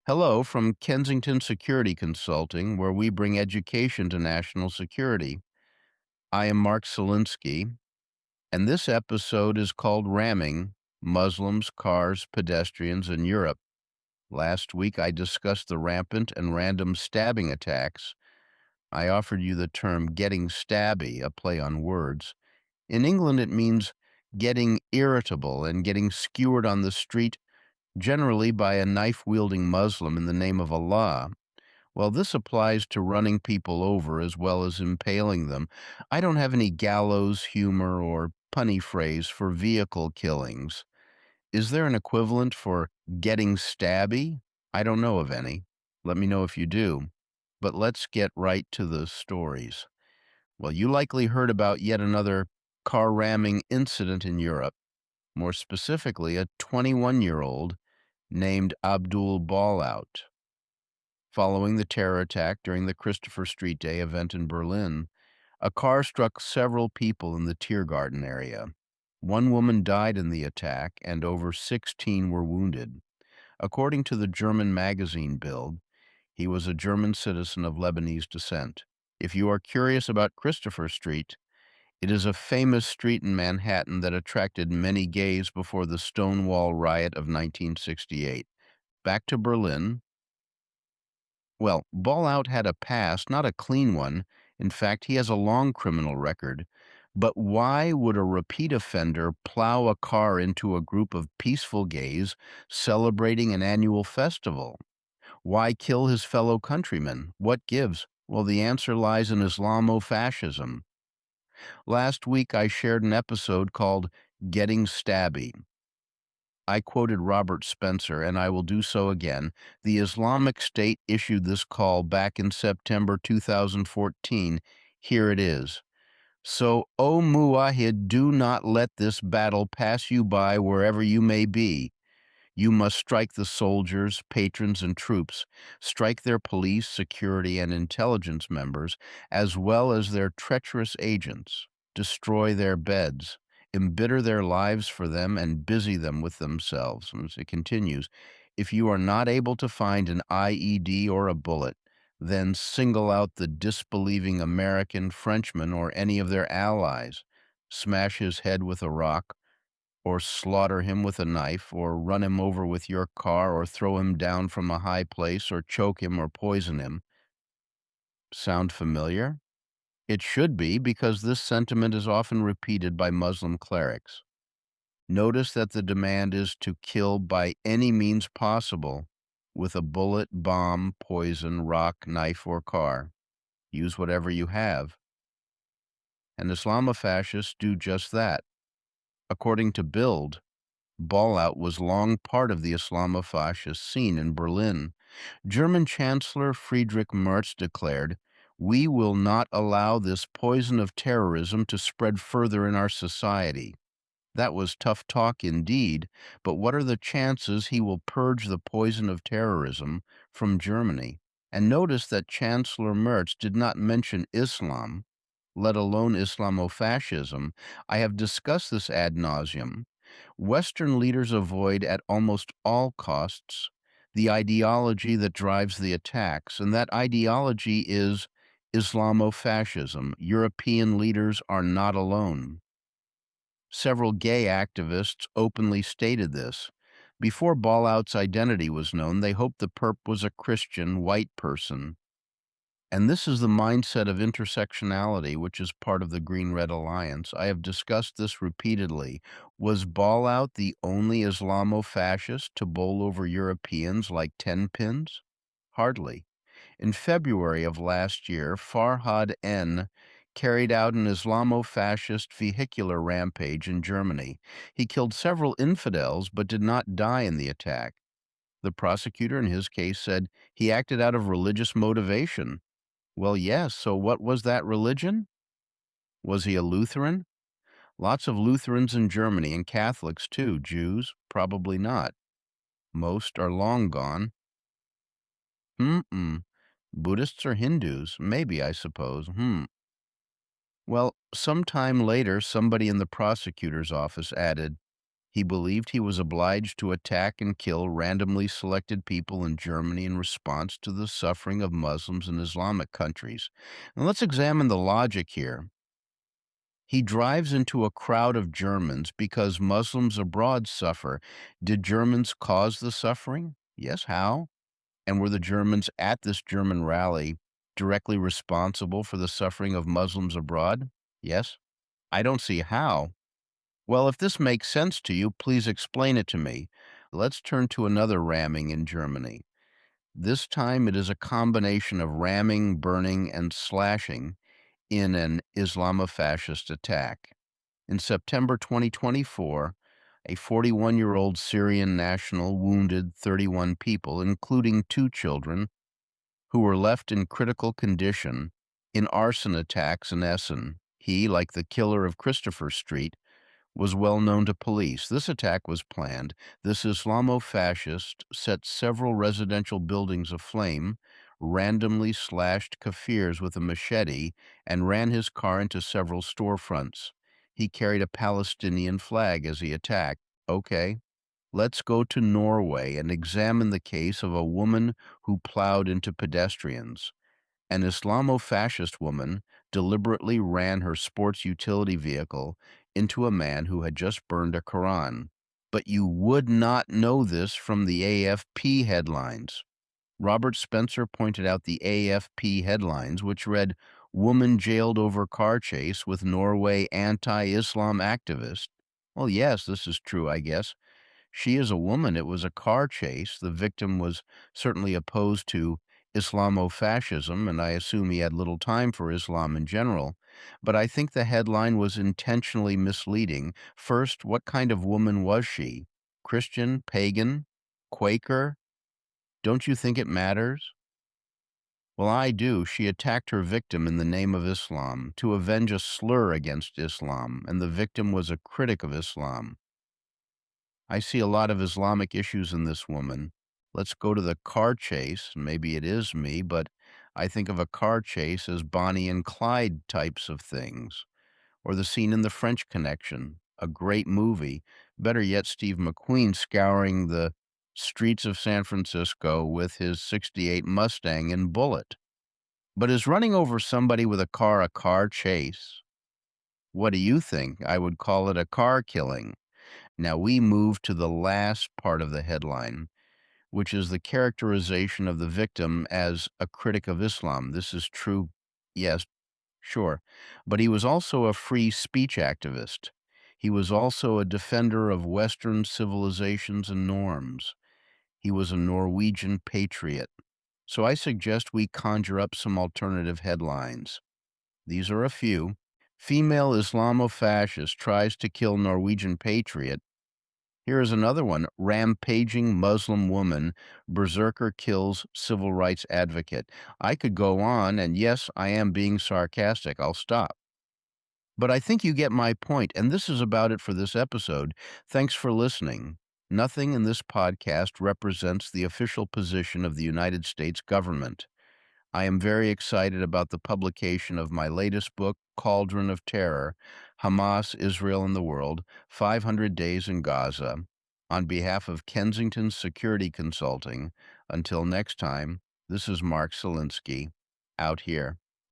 Hello from Kensington Security Consulting, where we bring education to national security. I am Mark Solinsky, and this episode is called Ramming Muslims, Cars, Pedestrians in Europe. Last week I discussed the rampant and random stabbing attacks. I offered you the term getting stabby, a play on words. In England, it means getting irritable and getting skewered on the street, generally by a knife-wielding Muslim in the name of Allah. Well, this applies to running people over as well as impaling them. I don't have any gallows humor or punny phrase for vehicle killings. Is there an equivalent for getting stabby? I don't know of any. Let me know if you do. But let's get right to the stories. Well, you likely heard about yet another car ramming incident in Europe, more specifically, a 21-year-old named Abdul Ballout. Following the terror attack during the Christopher Street Day event in Berlin, a car struck several people in the Tiergarten area. One woman died in the attack, and over 16 were wounded. According to the German magazine Bild, he was a German citizen of Lebanese descent. If you are curious about Christopher Street, it is a famous street in Manhattan that attracted many gays before the Stonewall Riot of 1968. Back to Berlin. Well, Ballout had a past, not a clean one. In fact, he has a long criminal record. But why would a repeat offender plow a car into a group of peaceful gays celebrating an annual festival? Why kill his fellow countrymen? What gives? Well, the answer lies in Islamofascism. Last week, I shared an episode called Getting Stabby. I quoted Robert Spencer, and I will do so again. The Islamic State issued this call back in September 2014. Here it is. So, O Muwahid, do not let this battle pass you by wherever you may be. You must strike the soldiers, patrons, and troops, strike their police, security, and intelligence members, as well as their treacherous agents, destroy their beds, embitter their lives for them, and busy them with themselves. And as it continues, if you are not able to find an IED or a bullet, then single out the disbelieving American, Frenchman, or any of their allies, smash his head with a rock, or slaughter him with a knife, or run him over with your car, or throw him down from a high place, or choke him or poison him. Sound familiar? It should be, because this sentiment is often repeated by Muslim clerics. Notice that the demand is to kill by any means possible, with a bullet, bomb, poison, rock, knife, or car. Use whatever you have. And Islamofascists do just that. According to Bild, Ballout was long part of the Islamofascist scene in Berlin. German Chancellor Friedrich Merz declared, "We will not allow this poison of terrorism to spread further in our society." That was tough talk indeed, but what are the chances he will purge the poison of terrorism from Germany? And notice that Chancellor Merz did not mention Islam, let alone Islamofascism. I have discussed this ad nauseum. Western leaders avoid at almost all costs the ideology that drives the attacks, and that ideology is Islamofascism. European leaders are not alone. Several gay activists openly stated this. Before Ballout's identity was known, they hoped the perp was a Christian white person. And this is the mindset of intersectionality, which is part of the Green-Red Alliance. I have discussed this repeatedly. Was Ballout the only Islamofascist to bowl over Europeans like 10 pins? Hardly. In February of last year, Farhad N. carried out an Islamofascist vehicular rampage in Germany. He killed several infidels but did not die in the attack. The prosecutor in his case said he acted out of religious motivation. Well, yes, so what was that religion? Was he a Lutheran? Lots of Lutherans in Germany, and Catholics too. Jews? Probably not. Most are long gone. Hmm. Buddhists or Hindus? Maybe, I suppose. Well, sometime later, somebody in the prosecutor's office added, He believed he was obliged to attack and kill randomly selected people in Germany in response to the suffering of Muslims in Islamic countries. Now let's examine the logic here. He drives into a crowd of Germans because Muslims abroad suffer. Did Germans cause the suffering? Yes, how? And were the Germans at this German rally directly responsible for the suffering of Muslims abroad? Yes. I don't see how. Well, if this makes sense to you, please explain it to me. Let's turn to another ramming in Germany. This time it is a combination of ramming, burning, and slashing in an Islamofascist attack. In September 2024, a 41-year-old Syrian national wounded 31 people, including 2 children, who were left in critical condition in arson attacks in Essen. He, like the killer of Christopher Street, was well known to police. This attack was planned. This Islamo-fascist set several residential buildings aflame, randomly slashed kafirs with a machete, and ran his car into several storefronts. He carried a Palestinian flag as he attacked. Okay, let's go to Norway and examine the case of a woman who plowed into pedestrians. An Islamo-fascist woman deliberately ran her sports utility vehicle into a man who had just burned a Quran. But you would not know this from the AFP headlines. Robert Spencer pointed out the AFP headlines, which read, "Woman jailed over car chase with Norway anti-Islam activist." Well, yes, this is true, I guess. She is a woman. It was a car chase. The victim was certainly opposed to Islamofascism, and I assume he had little time for Islam in general. But I think the headline was intentionally misleading. First, what kind of woman was she? Christian, pagan, Quaker? Don't you think it matters? Well, I do. She attacked her victim in the name of Islam to avenge a slur against Islam, and the victim was a critic of Islam. I see a lot of Islamic issues in this woman. Let's go to the car chase. Maybe it is me, but I think of a car chase as Bonnie and Clyde types of things. Or the scene in The French Connection, a great movie. Better yet, Steve McQueen scouring the streets of San Francisco with his '68 Mustang and Bullet. But is running over somebody with a car chase? What do you think? I would call it a car killing. Now we move to the last part of the headline, which is the characterization of the victim as a critic of Islam. This is true, yes, sure. But he was also a free speech activist. He was also a defender of Western civilizations and norms. He was a Norwegian patriot. So I suggest we conjure up some alternative headlines. These are a few. Female Islamofascist tries to kill Norwegian patriot. Here is another one. Rampaging Muslim woman, berserker kills civil rights advocate. I could go on, and yes, I am being sarcastic. I'll stop. But I think you get my point, and this is about it for this episode. Thanks for listening. Nothing in this podcast represents the official position of the United States government. I am very excited about the publication of my latest book, Cauldron of Terror: Hamas, Israel, and the World, 500 Days in Gaza. On behalf of Kensington Security Consulting, until next time, this is Mark Selinsky, out here.